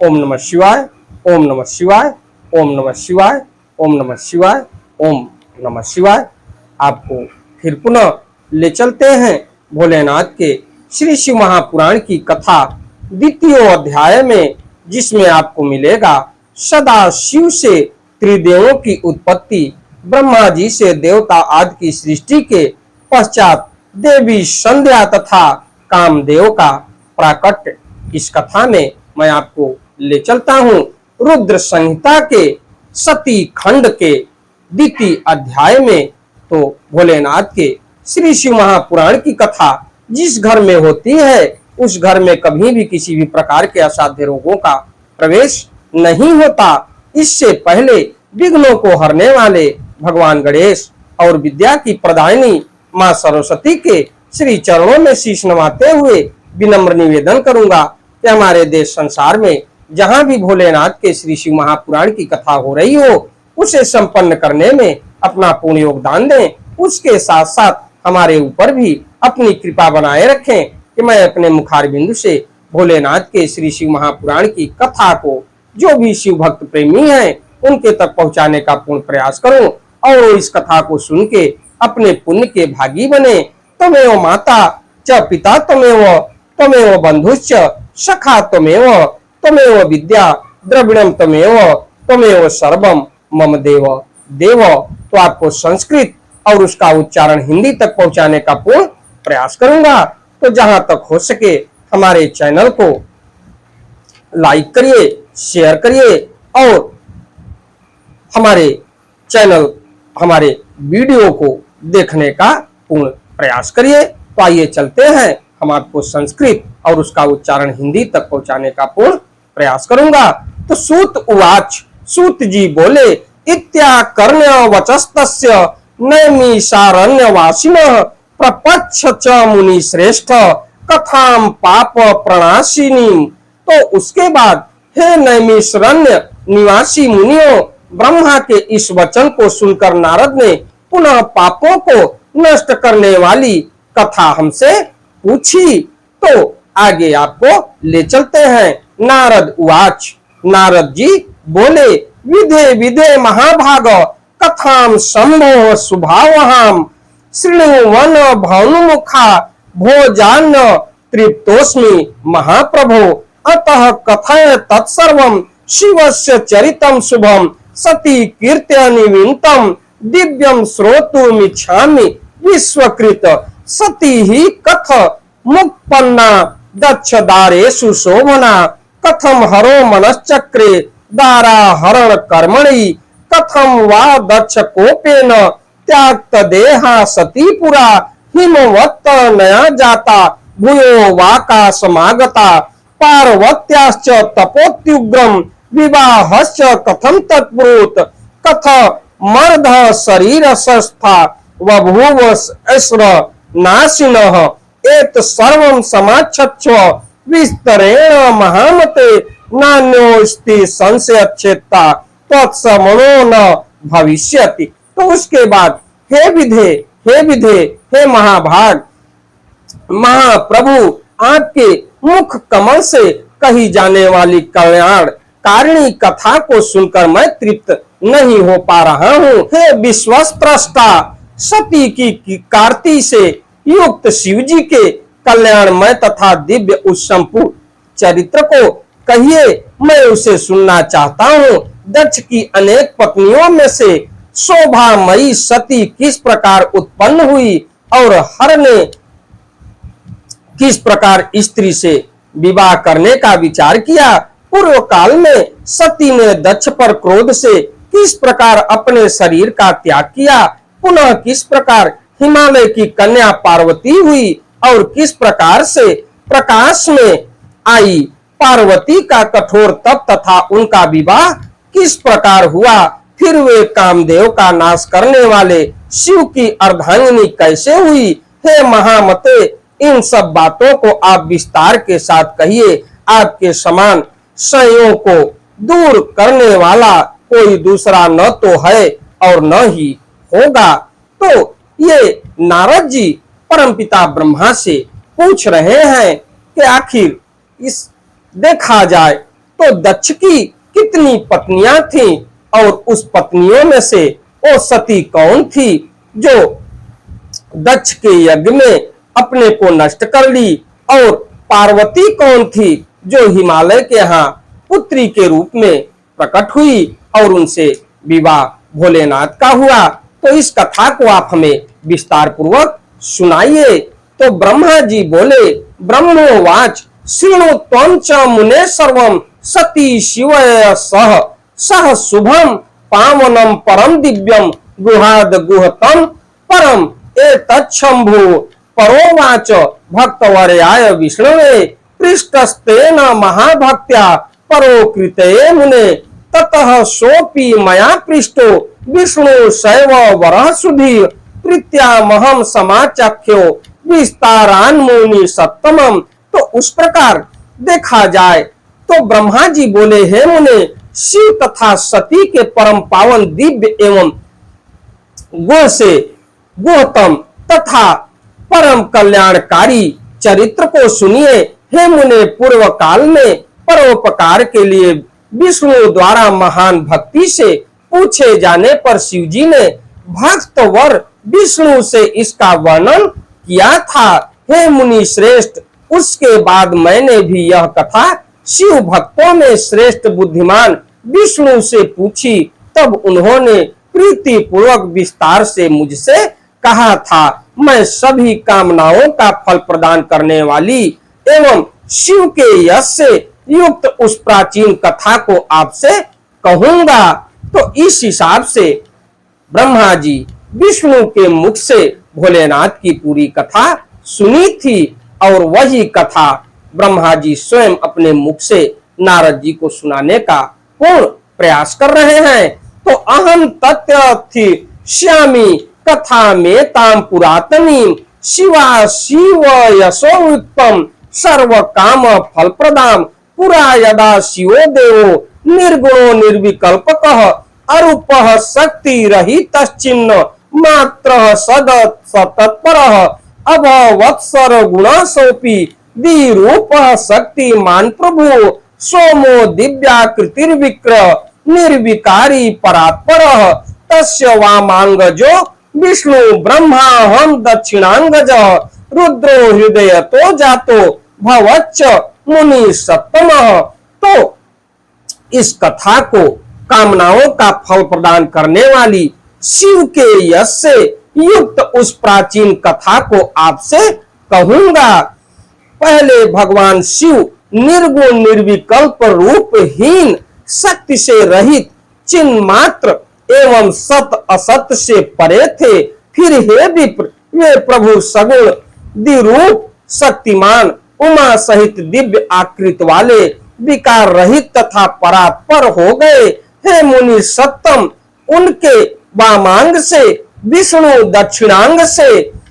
ओम नमः शिवाय, ओम नमः शिवाय, ओम नमः शिवाय, ओम नमः शिवाय, ओम नमः शिवाय। आपको फिर पुनः ले चलते हैं भोलेनाथ के श्री शिव महापुराण की कथा द्वितीय अध्याय में, जिसमें आपको मिलेगा सदा शिव से त्रिदेवों की उत्पत्ति, ब्रह्मा जी से देवता आदि की सृष्टि के पश्चात देवी संध्या तथा कामदेव का प्राकट्य। इस कथा में मैं आपको ले चलता हूँ रुद्र संहिता के सती खंड के द्वितीय अध्याय में। तो भोलेनाथ के श्री शिव महापुराण की कथा जिस घर में होती है उस घर में कभी भी किसी भी प्रकार के असाध्य रोगों का प्रवेश नहीं होता। इससे पहले विघ्नों को हरने वाले भगवान गणेश और विद्या की प्रदायिनी मां सरस्वती के श्री चरणों में शीश नवाते हुए विनम्र निवेदन करूंगा कि हमारे देश संसार में जहां भी भोलेनाथ के श्री शिव महापुराण की कथा हो रही हो उसे संपन्न करने में अपना पूर्ण योगदान दें। उसके साथ साथ हमारे ऊपर भी अपनी कृपा बनाए रखें कि मैं अपने मुखार बिंदु से भोलेनाथ के श्री शिव महापुराण की कथा को जो भी शिव भक्त प्रेमी हैं उनके तक पहुंचाने का पूर्ण प्रयास करूं और इस कथा को सुन के अपने पुण्य के भागी बने। त्वमेव माता च पिता त्वमेव बंधुश्च सखा त्वमेव विद्या द्रविणम त्वमेव सर्वम मम देव देव। तो आपको संस्कृत और उसका उच्चारण हिंदी तक पहुंचाने का पूर्ण प्रयास करूंगा। तो जहां तक हो सके हमारे चैनल को लाइक करिए, शेयर करिए और हमारे वीडियो को देखने का पूर्ण प्रयास करिए। तो आइए चलते हैं, हम आपको संस्कृत और उसका उच्चारण हिंदी तक पहुंचाने का पूर्ण प्रयास करूंगा। तो सूत उवाच, सूत जी बोले, इत्याकर्ण्य वचस्तस्य नैमिषारण्यवासिनः प्रपच्छ च मुनि श्रेष्ठ कथाम पाप प्रणाशिनी। तो उसके बाद हे नैमिषारण्य निवासी मुनियों, ब्रह्मा के इस वचन को सुनकर नारद ने पुनः पापों को नष्ट करने वाली कथा हमसे पूछी। तो आगे आपको ले चलते हैं। नारद उवाच, नारद जी बोले, विधे विधे महाभाग कथाम शंभो सुभावहाम श्रृणुवन भानुमुखा भोजान्न तृप्तोस्मि महाप्रभो अतः कथय तत्सर्वं शिवस्य चरितं शुभं सती कीर्त्यनिविंतम दिव्यम श्रोतुमिच्छामि विश्वकृत सती ही कथ मुक्पन्ना दक्षदारेषु शोभना कथम हरो मनश्चक्रे दारा हरण कर्मणि कथम वा दक्ष कोपेन त्याक्त देहा सती पुरा हिमवत् नया जाता भूयो वाका समागता पार्वत्याश्च तपोत्युग्रम विवाहश्च कथम तत्पुरुत कथ मर्ध शरीर संस्था वभूव अस्र नाशिनः एत सर्वं समाच्छच्छ विस्तरेण महामते नान्योस्ति संशयच्छेत्ता तत्समनो न भविष्यति। तो उसके बाद हे विधे हे महाभाग महाप्रभु, आपके मुख कमल से कही जाने वाली कल्याण कारिणी कथा को सुनकर मैं तृप्त नहीं हो पा रहा हूँ। हे विश्वस्त्रष्टा, सती की कार्ति से युक्त शिव जी के कल्याणमय तथा दिव्य उस संपूर्ण चरित्र को कहिए, मैं उसे सुनना चाहता हूँ। दक्ष की अनेक पत्नियों में से शोभामयी सती किस प्रकार उत्पन्न हुई और हर ने किस प्रकार स्त्री से विवाह करने का विचार किया। पूर्व काल में सती ने दक्ष पर क्रोध से किस प्रकार अपने शरीर का त्याग किया। पुनः किस प्रकार हिमालय की कन्या पार्वती हुई और किस प्रकार से प्रकाश में आई पार्वती का कठोर तप तथा उनका विवाह किस प्रकार हुआ। फिर वे कामदेव का नाश करने वाले शिव की अर्धांगिनी कैसे हुई। हे महामते, इन सब बातों को आप विस्तार के साथ कहिए। आपके समान संयोग को दूर करने वाला कोई दूसरा न तो है और न ही होगा। तो ये नारद जी परमपिता ब्रह्मा से पूछ रहे हैं कि आखिर इस देखा जाए तो दक्ष की कितनी पत्नियां थीं और उस पत्नियों में से वो सती कौन थी जो दक्ष के यज्ञ में अपने को नष्ट कर ली, और पार्वती कौन थी जो हिमालय के यहाँ पुत्री के रूप में प्रकट हुई और उनसे विवाह भोलेनाथ का हुआ। तो इस कथा को आप हमें विस्तार पूर्वक सुनाइए। तो ब्रह्मा जी बोले, ब्रह्मोवाच शृणु त्वं च मुने सर्वं सती शिवय सह सह शुभम पावनम परम दिव्यम गुहाद गुहतम परम एतच्छंभु परोवाच भक्तवर्याय विष्णवे पृष्ठस्तेन महाभक्त्या परो कृतये मुने ततः सोपि मया पृष्ठो विष्णु शैव वरः सुधीर प्रीत्यामहं समाचख्यो विस्तारान मुनि सत्तमम। तो उस प्रकार देखा जाए तो ब्रह्मा जी बोले, हे मुने, शिव तथा सती के परम पावन दिव्य एवं गुण से गौतम तथा परम कल्याणकारी चरित्र को सुनिए। हे मुने, पूर्व काल में परोपकार के लिए विष्णु द्वारा महान भक्ति से पूछे जाने पर शिव जी ने भक्त वर विष्णु से इसका वर्णन किया था। हे मुनि श्रेष्ठ, उसके बाद मैंने भी यह कथा शिव भक्तों में श्रेष्ठ बुद्धिमान विष्णु से पूछी, तब उन्होंने प्रीति पूर्वक विस्तार से मुझसे कहा था। मैं सभी कामनाओं का फल प्रदान करने वाली एवं शिव के यश से युक्त उस प्राचीन कथा को आपसे कहूंगा। तो इस हिसाब से ब्रह्मा जी विष्णु के मुख से भोलेनाथ की पूरी कथा सुनी थी, और वही कथा ब्रह्मा जी स्वयं अपने मुख से नारद जी को सुनाने का पूर्ण प्रयास कर रहे हैं। तो अहम तथ्य श्यामी कथा में ताम पुरातनी शिवा शिव यशो उत्तम सर्व काम फल प्रदाम पुरा यदा शिवो देवो निर्गुणो निर्विकल्पकः अरूपः शक्ति रहितश्चिन्न मात्रः सद सतत्परः अभवत्सर गुणसोऽपि द्विरूपः शक्तिमान प्रभु सोमो दिव्याकृतिर्विक्रह निर्विकारी परात्परः तस्य वामांगजो विष्णु ब्रह्मा हम दक्षिणांगज रुद्रो हृदयतो जातो भवच्च मुनि सत्तमः। तो इस कथा को कामनाओं का फल प्रदान करने वाली शिव के यश से युक्त उस प्राचीन कथा को आपसे कहूंगा। पहले भगवान शिव निर्गुण निर्विकल्प रूपहीन शक्ति से रहित चिन्ह मात्र एवं सत असत से परे थे। फिर हे विप्र, वे प्रभु सगुण द्विरूप शक्तिमान उमा सहित दिव्य आकृति वाले विकार रहित तथा परात्पर हो गए। हे मुनि सत्तम, उनके वामांग से विष्णु दक्षिणांग से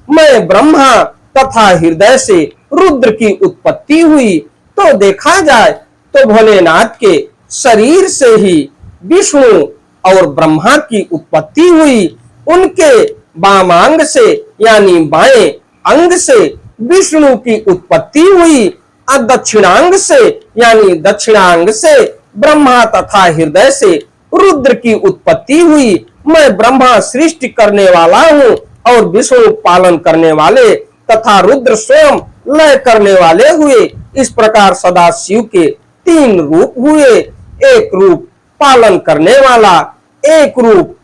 मैं ब्रह्मा तथा हृदय से रुद्र की उत्पत्ति हुई। तो देखा जाए तो भोलेनाथ के शरीर से ही विष्णु और ब्रह्मा की उत्पत्ति हुई। उनके वामांग से यानी बाएं अंग से विष्णु की उत्पत्ति हुई और दक्षिणांग से यानी दक्षिणांग से ब्रह्मा तथा हृदय से रुद्र की उत्पत्ति हुई। मैं ब्रह्मा सृष्टि करने वाला हूँ और विष्णु पालन करने वाले तथा रुद्र स्वयं लय करने वाले हुए। इस प्रकार सदा शिव के तीन रूप हुए, एक रूप पालन करने वाला, एक रूप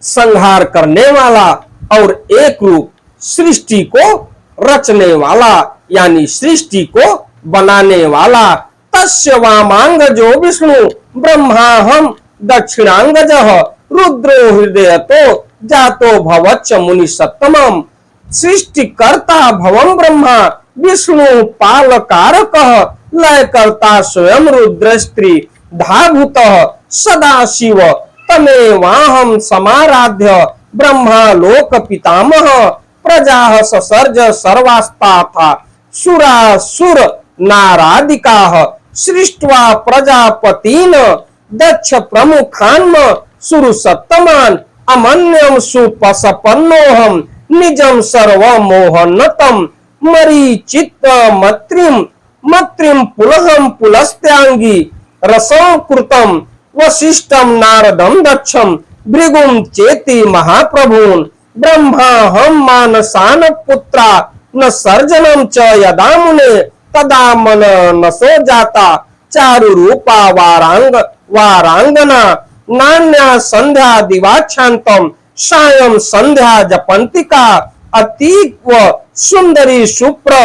संहार करने वाला और एक रूप सृष्टि को रचने वाला यानी सृष्टि को बनाने वाला। तस्य वामांग जो विष्णु ब्रह्मा हम दक्षिणांगजः रुद्रो हृदयतो जातो भवच्च मुनि सत्तमम्। सृष्टिकर्ता भवम ब्रह्मा विष्णु पालकारकः लयकर्ता स्वयं रुद्र स्त्री धाभूतः सदा शिव तमेवाहं समाराध्य ब्रह्मा लोक पितामह प्रजाः ससर्ज सर्वास्ताथा सुरासुर नारादिकाः सृष्ट्वा प्रजापतीन् दक्ष प्रमुखान् सुरसत्तमान् अमन्यं सुपसपन्नोऽहं निजं सर्वमोहनतं मरीचित मत्रिं पुलहं पुलस्त्यांगी रसं कृतं वसिष्ठं नारदं दक्षं भृगुं चेति महाप्रभून् ब्रह्मा हम मानसान पुत्रा न सर्जनम च यदा मुने तदा मन न सो जाता चारु रूपा वारांगना नान्या संध्या दिवाच्छांतम सायं संध्या जपंतिका अतीव सुंदरी शुप्र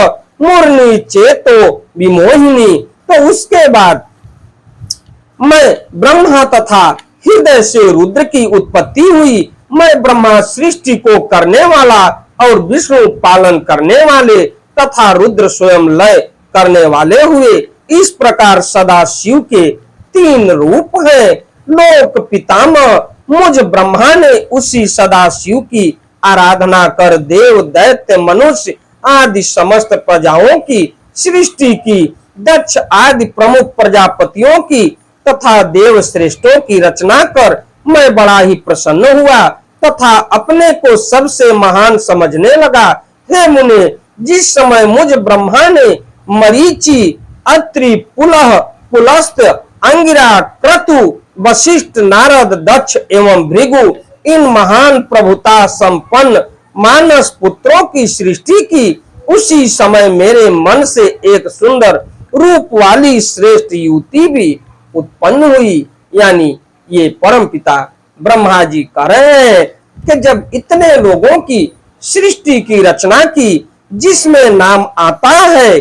मूर्नि चेतो विमोहिनी। तो उसके बाद मैं ब्रह्मा तथा हृदय से रुद्र की उत्पत्ति हुई। मैं ब्रह्मा सृष्टि को करने वाला और विष्णु पालन करने वाले तथा रुद्र स्वयं लय करने वाले हुए। इस प्रकार सदा शिव के 3 रूप हैं। लोक पितामह मुझ ब्रह्मा ने उसी सदा शिव की आराधना कर देव दैत्य मनुष्य आदि समस्त प्रजाओं की सृष्टि की, दक्ष आदि प्रमुख प्रजापतियों की तथा देव श्रेष्ठों की रचना कर मैं बड़ा ही प्रसन्न हुआ तथा अपने को सबसे महान समझने लगा। हे मुने, जिस समय मुझ ब्रह्मा ने मरीचि, अत्रि, पुलह, पुलस्त, अंगिरा, क्रतु, वशिष्ठ, नारद, दक्ष एवं भृगु इन महान प्रभुता संपन्न मानस पुत्रों की सृष्टि की, उसी समय मेरे मन से एक सुंदर रूप वाली श्रेष्ठ युवती भी उत्पन्न हुई। यानी ये परम पिता ब्रह्मा जी कह रहे हैं कि जब इतने लोगों की सृष्टि की रचना की, जिसमें नाम आता है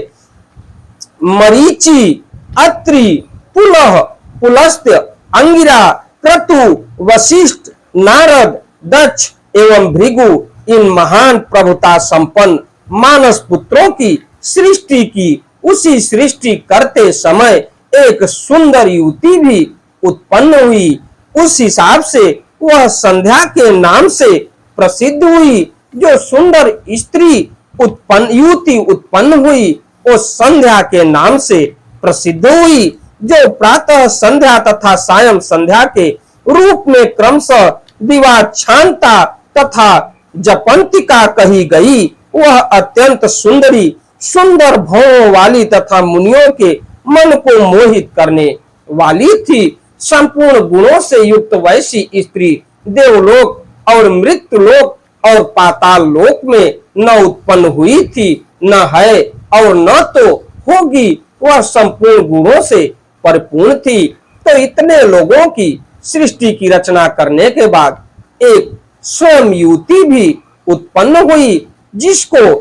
मरीचि, अत्रि, पुलह, पुलस्त, अंगिरा, क्रतु, वशिष्ठ, नारद, दक्ष एवं भृगु इन महान प्रभुता संपन्न मानस पुत्रों की सृष्टि की, उसी सृष्टि करते समय एक सुंदर युवती भी उत्पन्न हुई। उस हिसाब से वह संध्या के नाम से प्रसिद्ध हुई। जो सुंदर स्त्री युवती उत्पन्न हुई वो संध्या के नाम से प्रसिद्ध हुई। जो प्रातः संध्या तथा सायं संध्या के रूप में क्रमशः दिवाच्छांता तथा जपंतिका कही गई, वह अत्यंत सुंदरी, सुंदर भवों वाली तथा मुनियों के मन को मोहित करने वाली थी। संपूर्ण गुणों से युक्त वैसी स्त्री देवलोक और मृत्युलोक और पाताल लोक में न उत्पन्न हुई थी, न है और न तो होगी। वह संपूर्ण गुणों से परिपूर्ण थी। तो इतने लोगों की सृष्टि की रचना करने के बाद एक स्वयं युवती भी उत्पन्न हुई, जिसको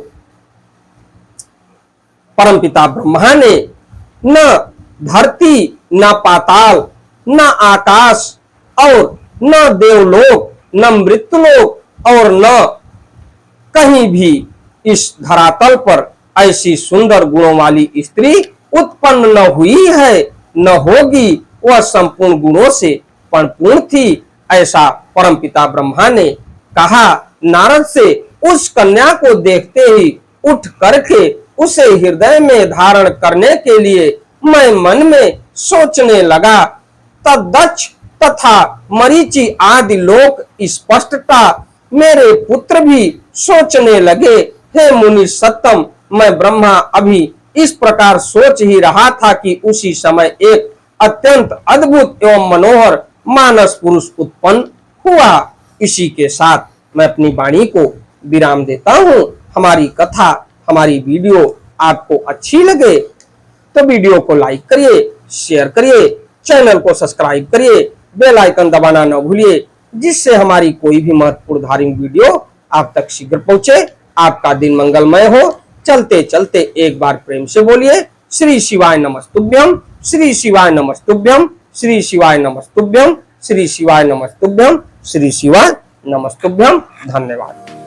परमपिता ब्रह्मा ने न धरती, न पाताल, न आकाश और न देवलोक, न मृत्युलोक और न कहीं भी इस धरातल पर ऐसी सुंदर गुणों वाली स्त्री उत्पन्न न हुई है, न होगी। वह संपूर्ण गुणों से परिपूर्ण थी, ऐसा परमपिता ब्रह्मा ने कहा। नारद से उस कन्या को देखते ही उठ करके उसे हृदय में धारण करने के लिए मैं मन में सोचने लगा। तब दक्ष तथा मरीचि आदि लोग स्पष्टता मेरे पुत्र भी सोचने लगे। हे मुनि सत्तम, मैं ब्रह्मा अभी इस प्रकार सोच ही रहा था कि उसी समय एक अत्यंत अद्भुत एवं मनोहर मानस पुरुष उत्पन्न हुआ। इसी के साथ मैं अपनी वाणी को विराम देता हूँ। हमारी कथा, हमारी वीडियो आपको अच्छी लगे तो वीडियो को लाइक करिए, शेयर करिए, चैनल को सब्सक्राइब करिए, बेल आइकन दबाना न भूलिए, जिससे हमारी कोई भी महत्वपूर्ण धार्मिक वीडियो आप तक शीघ्र पहुंचे। आपका दिन मंगलमय हो। चलते चलते एक बार प्रेम से बोलिए श्री शिवाय नमस्तुभ्यम, श्री शिवाय नमस्तुभ्यम, श्री शिवाय नमस्तुभ्यम, श्री शिवाय नमस्तुभ्यम, श्री शिवाय नमस्तुभ्यम। धन्यवाद।